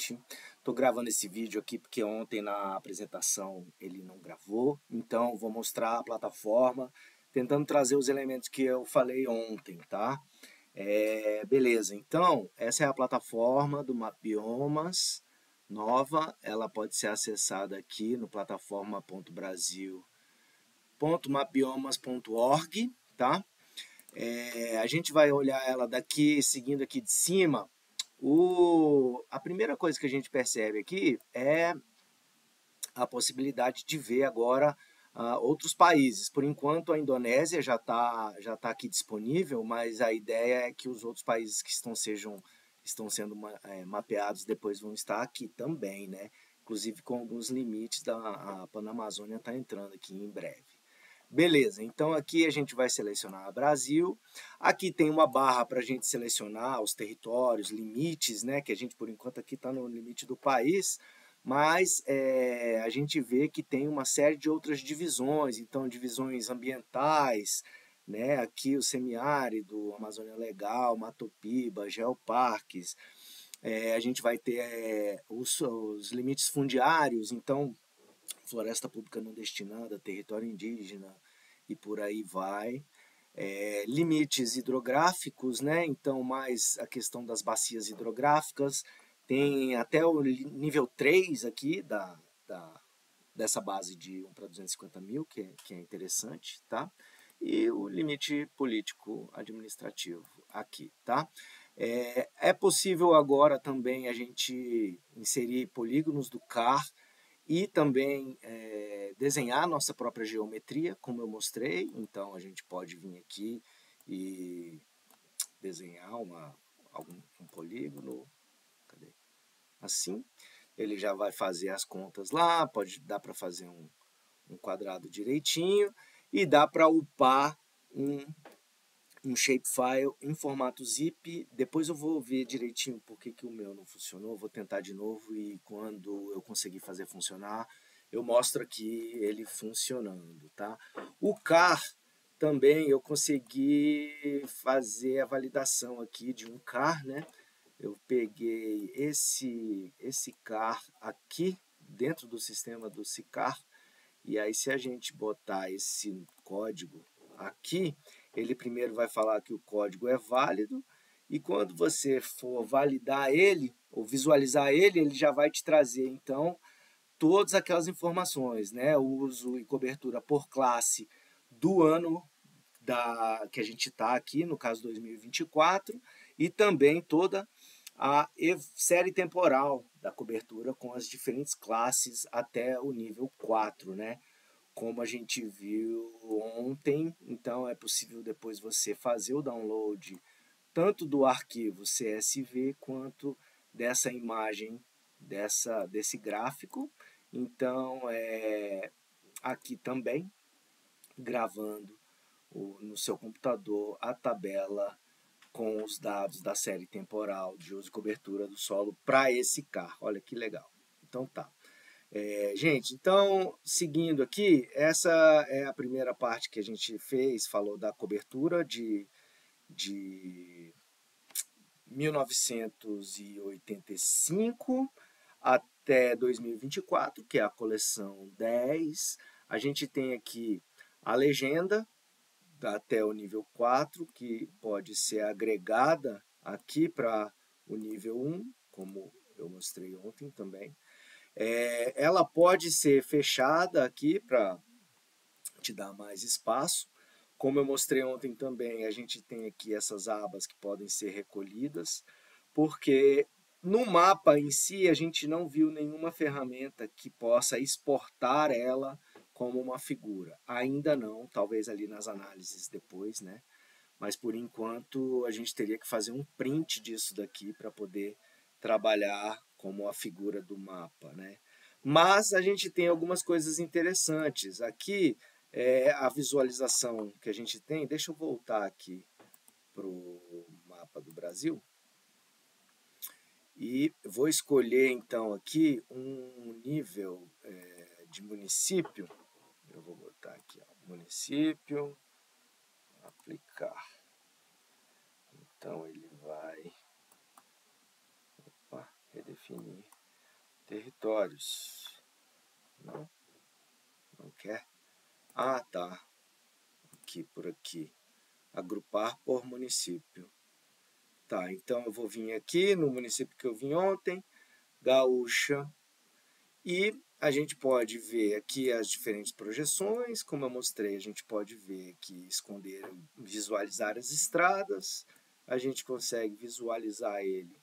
noite. Estou gravando esse vídeo aqui porque ontem na apresentação ele não gravou, então vou mostrar a plataforma, tentando trazer os elementos que eu falei ontem, tá? Beleza, então essa é a plataforma do Mapbiomas nova, ela pode ser acessada aqui no plataforma.brasil.mapbiomas.org, tá? A gente vai olhar ela daqui, seguindo aqui de cima. A primeira coisa que a gente percebe aqui é a possibilidade de ver agora outros países. Por enquanto a Indonésia já tá aqui disponível, mas a ideia é que os outros países que estão sendo mapeados depois vão estar aqui também, né? Inclusive com alguns limites a Panamazônia está entrando aqui em breve. Beleza, então aqui a gente vai selecionar Brasil. Aqui tem uma barra para a gente selecionar os territórios, limites, né? Que a gente por enquanto aqui está no limite do país, mas a gente vê que tem uma série de outras divisões, então divisões ambientais, né? Aqui o semiárido, Amazônia Legal, Mato Piba, geoparques. A gente vai ter os limites fundiários, então floresta pública não destinada, território indígena e por aí vai. Limites hidrográficos, né? Então mais a questão das bacias hidrográficas, tem até o nível 3 aqui dessa base de 1 para 250 mil, que é interessante, tá? E o limite político administrativo aqui, tá? É possível agora também a gente inserir polígonos do CAR e também desenhar nossa própria geometria, como eu mostrei. Então a gente pode vir aqui e desenhar um polígono, cadê? Assim, ele já vai fazer as contas lá, dá para fazer um quadrado direitinho e dá para upar um shapefile em formato zip. Depois eu vou ver direitinho por que o meu não funcionou, vou tentar de novo e quando eu conseguir fazer funcionar, eu mostro aqui ele funcionando, tá? O CAR também eu consegui fazer a validação aqui de um CAR, né? Eu peguei esse CAR aqui dentro do sistema do CICAR e aí se a gente botar esse código aqui, ele primeiro vai falar que o código é válido e quando você for validar ele ou visualizar ele, ele já vai te trazer então todas aquelas informações, né? O uso e cobertura por classe do ano que a gente está aqui, no caso 2024, e também toda a série temporal da cobertura com as diferentes classes até o nível 4, né? Como a gente viu ontem, então é possível depois você fazer o download tanto do arquivo CSV quanto dessa imagem, desse gráfico. Então, aqui também, gravando no seu computador a tabela com os dados da série temporal de uso e cobertura do solo para esse CAR. Olha que legal. Então tá. Gente, então, seguindo aqui, essa é a primeira parte que a gente fez, falou da cobertura de 1985 até 2024, que é a coleção 10. A gente tem aqui a legenda até o nível 4, que pode ser agregada aqui para o nível 1, como eu mostrei ontem também. Ela pode ser fechada aqui para te dar mais espaço. Como eu mostrei ontem também, a gente tem aqui essas abas que podem ser recolhidas, porque no mapa em si a gente não viu nenhuma ferramenta que possa exportar ela como uma figura. Ainda não, talvez ali nas análises depois, né? Mas por enquanto a gente teria que fazer um print disso daqui para poder trabalhar como a figura do mapa, né? Mas a gente tem algumas coisas interessantes. Aqui a visualização que a gente tem. Deixa eu voltar aqui para o mapa do Brasil. E vou escolher então aqui um nível de município. Eu vou botar aqui, ó, município, aplicar. Então ele vai redefinir Territórios. Não? Não quer? Ah, tá. Aqui, por aqui. Agrupar por município. Tá, então eu vou vir aqui no município que eu vim ontem, Gaúcha, e a gente pode ver aqui as diferentes projeções, como eu mostrei, a gente pode ver aqui, esconder, visualizar as estradas, a gente consegue visualizar ele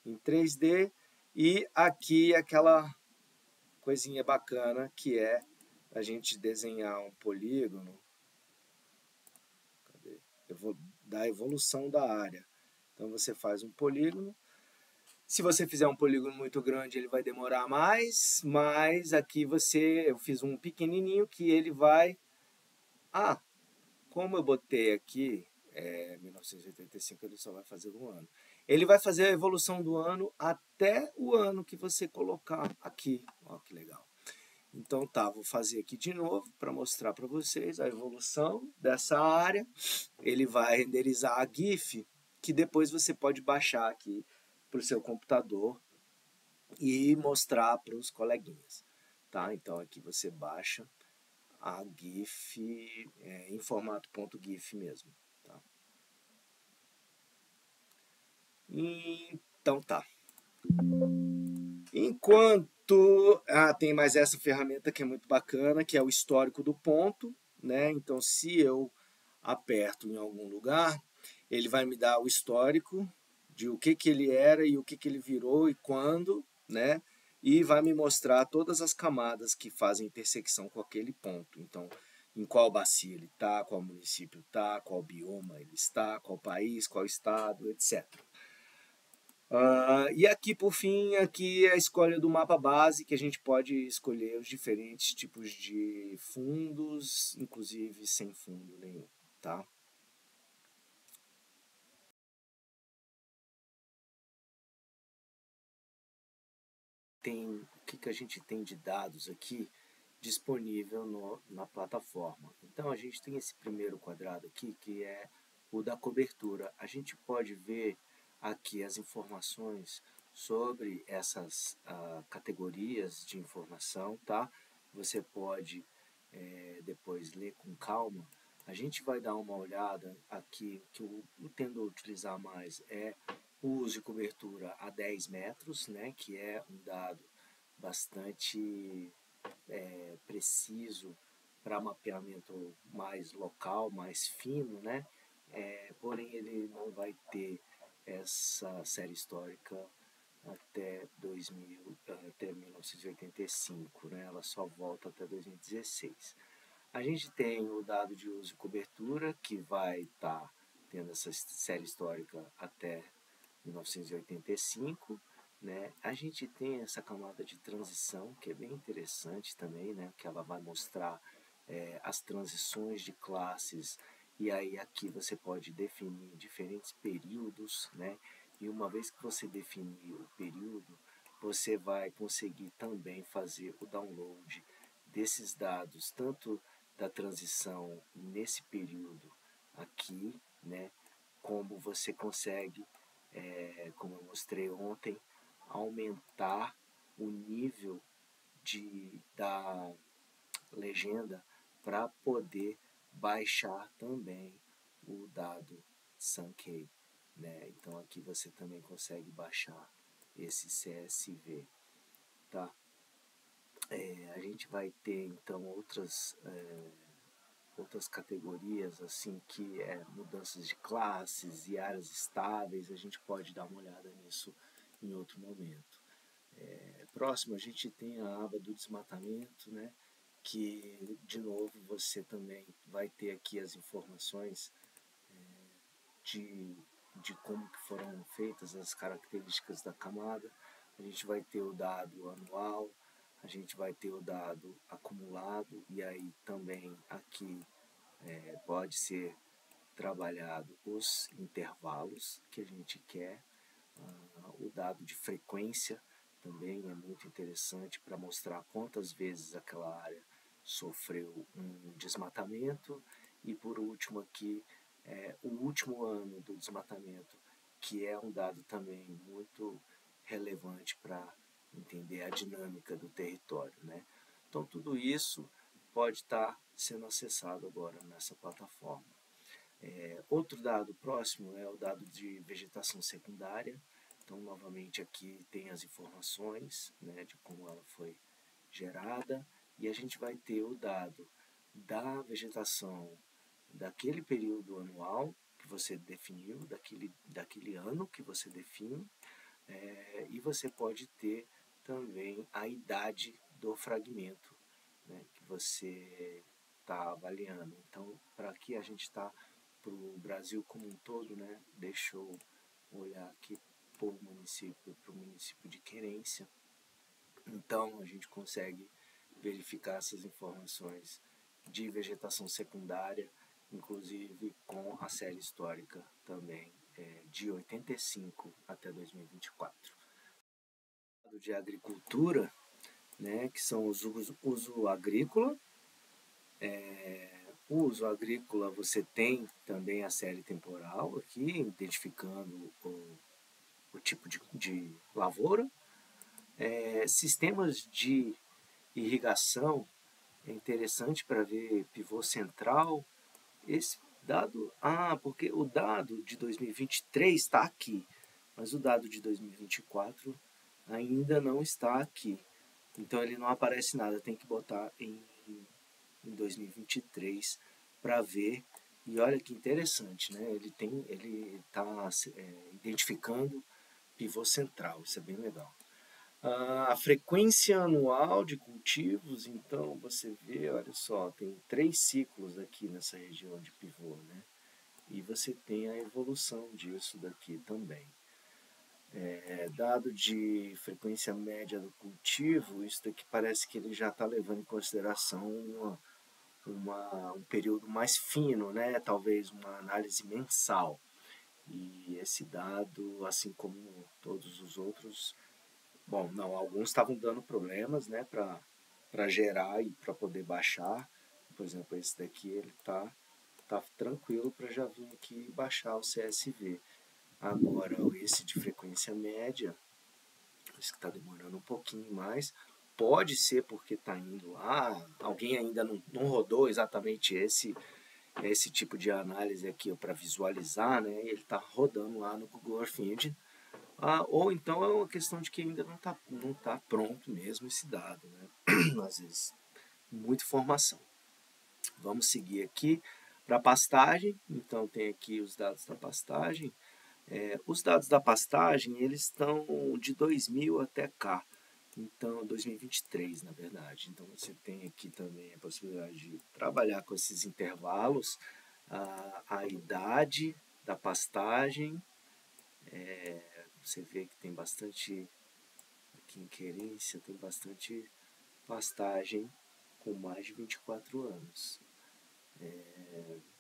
em 3D, e aqui aquela coisinha bacana que é a gente desenhar um polígono, da evolução da área. Então você faz um polígono. Se você fizer um polígono muito grande, ele vai demorar mais, mas aqui eu fiz um pequenininho que ele vai... Ah, como eu botei aqui, 1985, ele só vai fazer um ano. Ele vai fazer a evolução do ano até o ano que você colocar aqui. Olha que legal. Então tá, vou fazer aqui de novo para mostrar para vocês a evolução dessa área. Ele vai renderizar a GIF, que depois você pode baixar aqui para o seu computador e mostrar para os coleguinhas. Tá? Então aqui você baixa a GIF em formato .gif mesmo. Tá? Então tá. Enquanto tem mais essa ferramenta que é muito bacana, que é o histórico do ponto, né? Então se eu aperto em algum lugar, ele vai me dar o histórico de o que ele era e o que ele virou e quando, né? E vai me mostrar todas as camadas que fazem intersecção com aquele ponto. Então, em qual bacia ele está, qual município está, qual bioma ele está, qual país, qual estado, etc. E aqui, por fim, aqui é a escolha do mapa base, que a gente pode escolher os diferentes tipos de fundos, inclusive sem fundo nenhum, tá? O que a gente tem de dados aqui disponível na plataforma. Então, a gente tem esse primeiro quadrado aqui, que é o da cobertura. A gente pode ver aqui as informações sobre essas categorias de informação, tá? Você pode depois ler com calma. A gente vai dar uma olhada aqui, que eu tendo a utilizar mais é o uso de cobertura a 10 metros, né, que é um dado bastante preciso para mapeamento mais local, mais fino, né? Porém, ele não vai ter essa série histórica até 1985, né? Ela só volta até 2016. A gente tem o dado de uso e cobertura, que vai estar tendo essa série histórica até 1985, né? A gente tem essa camada de transição, que é bem interessante também, né? Que ela vai mostrar as transições de classes, e aí aqui você pode definir diferentes períodos, né? E uma vez que você definir o período, você vai conseguir também fazer o download desses dados, tanto da transição nesse período aqui, né? Como você consegue, como eu mostrei ontem, aumentar o nível da legenda para poder baixar também o dado Sankey, né? Então aqui você também consegue baixar esse CSV, tá? A gente vai ter então outras categorias assim que mudanças de classes e áreas estáveis. A gente pode dar uma olhada nisso em outro momento. Próximo a gente tem a aba do desmatamento, né? Que de novo você também vai ter aqui as informações de, de como que foram feitas as características da camada. A gente vai ter o dado anual, a gente vai ter o dado acumulado, e aí também aqui pode ser trabalhado os intervalos que a gente quer. O dado de frequência também é muito interessante para mostrar quantas vezes aquela área sofreu um desmatamento. E por último aqui, o último ano do desmatamento, que é um dado também muito relevante para entender a dinâmica do território, né? Então tudo isso pode estar sendo acessado agora nessa plataforma. Outro dado próximo é o dado de vegetação secundária. Então, novamente, aqui tem as informações, né, de como ela foi gerada, e a gente vai ter o dado da vegetação daquele período anual que você definiu, daquele ano que você define, e você pode ter também a idade do fragmento, né, que você está avaliando. Então, para aqui a gente está para o Brasil como um todo, né, deixa eu olhar aqui para o município de Querência. Então, a gente consegue verificar essas informações de vegetação secundária, inclusive com a série histórica também, de 85 até 2024. De agricultura, né, que são os uso agrícola. O uso agrícola você tem também a série temporal aqui, identificando o tipo de lavoura. Sistemas de irrigação é interessante para ver pivô central. Esse dado, porque o dado de 2023 está aqui, mas o dado de 2024 ainda não está aqui. Então ele não aparece nada, tem que botar em 2023 para ver. E olha que interessante, né? Ele está identificando pivô central, isso é bem legal. A frequência anual de cultivos, então você vê, olha só, tem 3 ciclos aqui nessa região de pivô, né? E você tem a evolução disso daqui também. Dado de frequência média do cultivo, isso daqui parece que ele já está levando em consideração um período mais fino, né? Talvez uma análise mensal. E esse dado, assim como todos os outros, bom, não, alguns estavam dando problemas, né, para gerar e para poder baixar. Por exemplo, esse daqui ele tá tranquilo para já vir aqui baixar o CSV. Agora, esse de frequência média, esse que está demorando um pouquinho mais, pode ser porque está indo lá, alguém ainda não rodou exatamente esse tipo de análise aqui para visualizar, né? Ele está rodando lá no Google Earth Engine. Ou então é uma questão de que ainda não tá pronto mesmo esse dado, né? Às vezes, muita informação. Vamos seguir aqui para a pastagem. Então tem aqui os dados da pastagem. Os dados da pastagem eles estão de 2000 até cá. Então, 2023, na verdade. Então, você tem aqui também a possibilidade de trabalhar com esses intervalos, a idade da pastagem. Você vê que tem bastante, aqui em Querência, tem bastante pastagem com mais de 24 anos.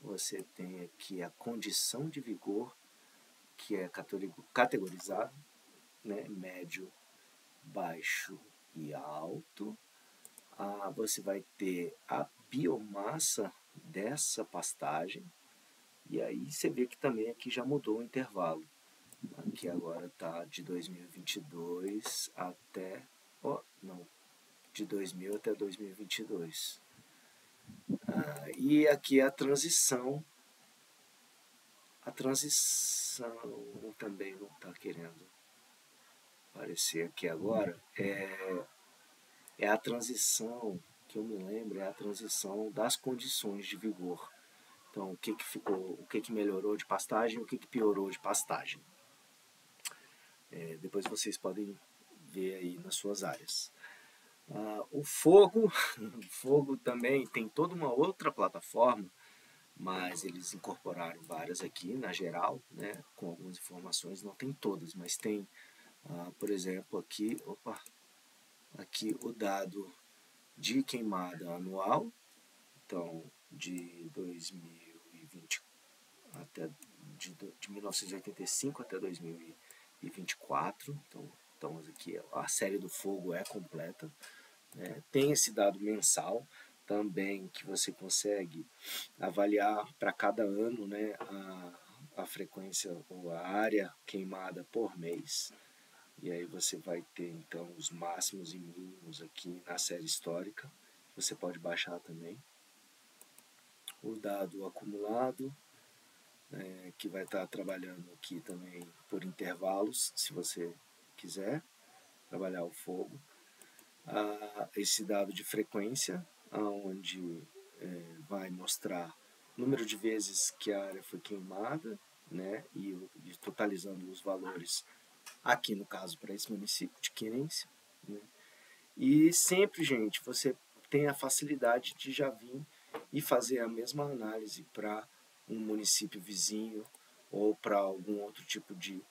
Você tem aqui a condição de vigor, que é categorizado, né? Médio, baixo e alto. Você vai ter a biomassa dessa pastagem, e aí você vê que também aqui já mudou o intervalo. Aqui agora está de 2022 até, de 2000 até 2022. E aqui a transição também não está querendo aparecer aqui agora. É a transição, que eu me lembro, é a transição das condições de vigor. Então, o que melhorou de pastagem e o que piorou de pastagem. Depois vocês podem ver aí nas suas áreas. O fogo, o fogo também tem toda uma outra plataforma, mas eles incorporaram várias aqui na geral, né, com algumas informações, não tem todas, mas tem, por exemplo, aqui o dado de queimada anual, então de 2020 até de 1985 até 2024, então aqui a série do fogo é completa. Tem esse dado mensal também que você consegue avaliar para cada ano, né, a frequência ou a área queimada por mês. E aí você vai ter então os máximos e mínimos aqui na série histórica. Você pode baixar também o dado acumulado, que vai estar trabalhando aqui também por intervalos, se você quiser trabalhar o fogo. Esse dado de frequência, onde vai mostrar o número de vezes que a área foi queimada, né, e totalizando os valores aqui no caso para esse município de Querência, né. E sempre, gente, você tem a facilidade de já vir e fazer a mesma análise para um município vizinho ou para algum outro tipo de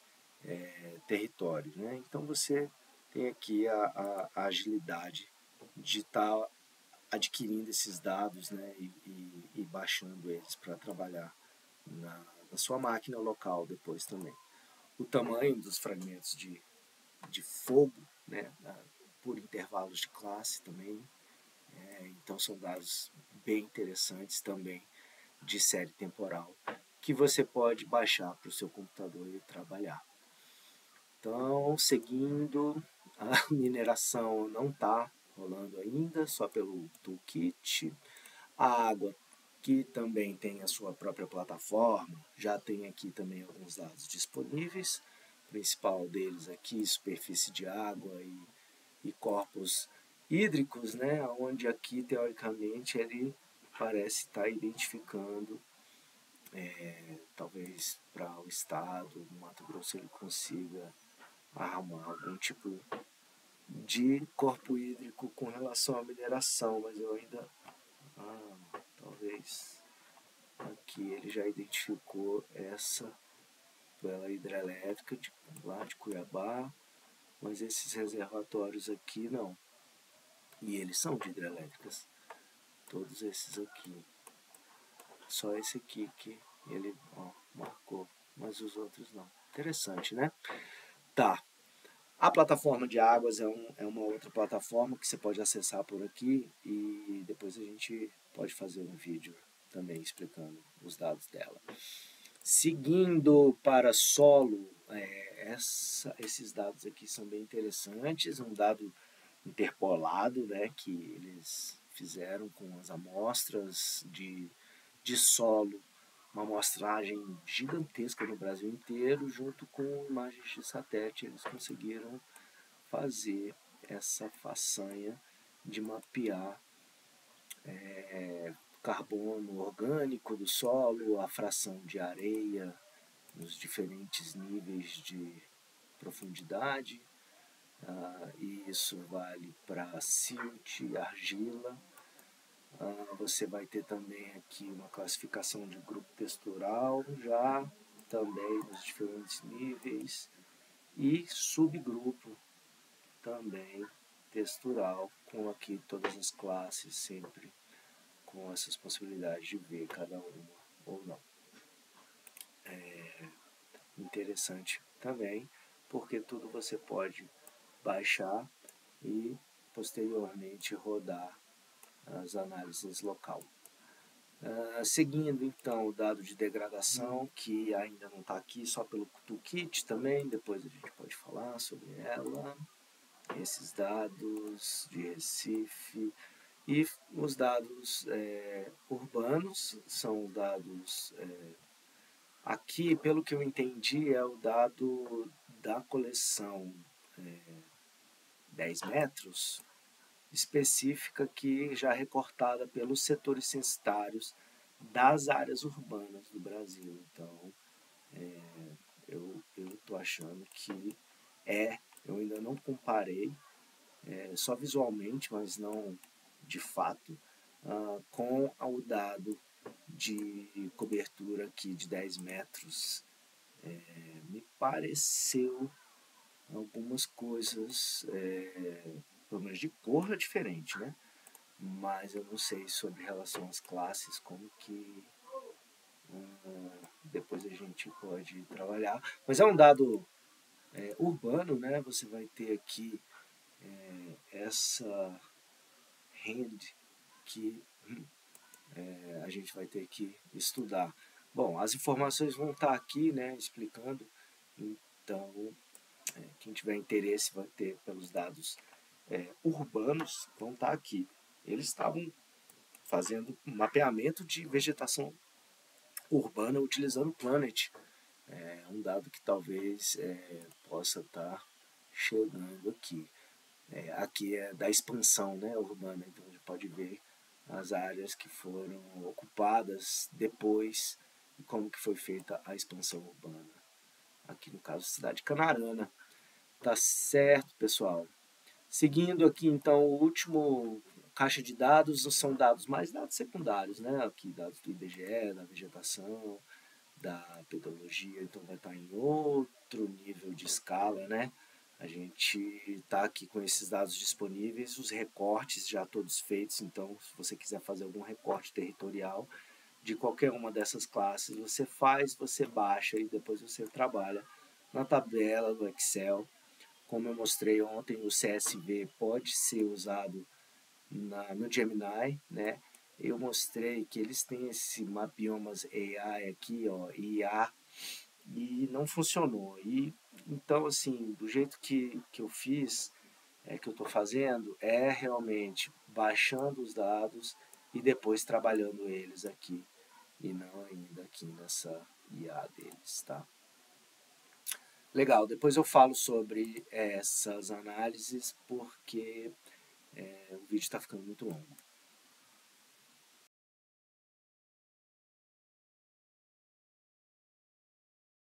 território, né? Então você tem aqui a agilidade de estar adquirindo esses dados, né, e baixando eles para trabalhar na sua máquina local depois também. O tamanho dos fragmentos de fogo, né, por intervalos de classe também. Então são dados bem interessantes também de série temporal que você pode baixar para o seu computador e trabalhar. Então, seguindo, a mineração não está rolando ainda, só pelo toolkit. A água, que também tem a sua própria plataforma, já tem aqui também alguns dados disponíveis. O principal deles aqui, superfície de água e corpos hídricos, né, onde aqui, teoricamente, ele parece estar identificando, talvez para o estado, o Mato Grosso, ele consiga arrumar algum tipo de corpo hídrico com relação à mineração, mas eu ainda, talvez, aqui ele já identificou essa pela hidrelétrica lá de Cuiabá, mas esses reservatórios aqui não. E eles são de hidrelétricas, todos esses aqui. Só esse aqui que ele marcou, mas os outros não. Interessante, né? Tá. A plataforma de águas é uma outra plataforma que você pode acessar por aqui e depois a gente pode fazer um vídeo também explicando os dados dela. Seguindo para solo, esses dados aqui são bem interessantes, um dado interpolado, né, que eles fizeram com as amostras de solo, uma amostragem gigantesca no Brasil inteiro, junto com imagens de satélite, eles conseguiram fazer essa façanha de mapear carbono orgânico do solo, a fração de areia nos diferentes níveis de profundidade, e isso vale para silt, argila. Você vai ter também aqui uma classificação de grupo textural, já também nos diferentes níveis, e subgrupo também textural, com aqui todas as classes, sempre com essas possibilidades de ver cada uma ou não. Interessante também, porque tudo você pode baixar e posteriormente rodar as análises local. Seguindo então o dado de degradação, que ainda não está aqui, só pelo toolkit também, depois a gente pode falar sobre ela. Esses dados de Recife e os dados urbanos são os dados aqui, pelo que eu entendi, é o dado da coleção 10 metros específica que já recortada pelos setores censitários das áreas urbanas do Brasil. Então, eu estou achando que eu ainda não comparei, só visualmente, mas não de fato, com o dado de cobertura aqui de 10 metros. Me pareceu algumas coisas, pelo menos de cor é diferente, né? Mas eu não sei sobre relação às classes, como que depois a gente pode trabalhar. Mas é um dado urbano, né? Você vai ter aqui essa rend que a gente vai ter que estudar. Bom, as informações vão estar aqui, né, explicando, então Quem tiver interesse vai ter pelos dados urbanos, vão estar aqui. Eles estavam fazendo um mapeamento de vegetação urbana utilizando o Planet. É um dado que talvez possa estar chegando aqui. Aqui é da expansão, né, urbana, então a gente pode ver as áreas que foram ocupadas depois e como que foi feita a expansão urbana. Aqui no caso, cidade de Canarana. Tá certo, pessoal. Seguindo aqui, então, o último caixa de dados são dados mais dados secundários, né? Aqui dados do IBGE, da vegetação, da pedologia, então vai estar em outro nível de escala, né? A gente está aqui com esses dados disponíveis, os recortes já todos feitos, então se você quiser fazer algum recorte territorial de qualquer uma dessas classes, você faz, você baixa e depois você trabalha na tabela do Excel. Como eu mostrei ontem, o CSV pode ser usado no Gemini, né? Eu mostrei que eles têm esse Mapiomas AI aqui, ó, IA, e não funcionou. E então, assim, do jeito que eu fiz, que eu estou fazendo, é realmente baixando os dados e depois trabalhando eles aqui, e não ainda aqui nessa IA deles, tá? Legal, depois eu falo sobre essas análises, porque o vídeo está ficando muito longo.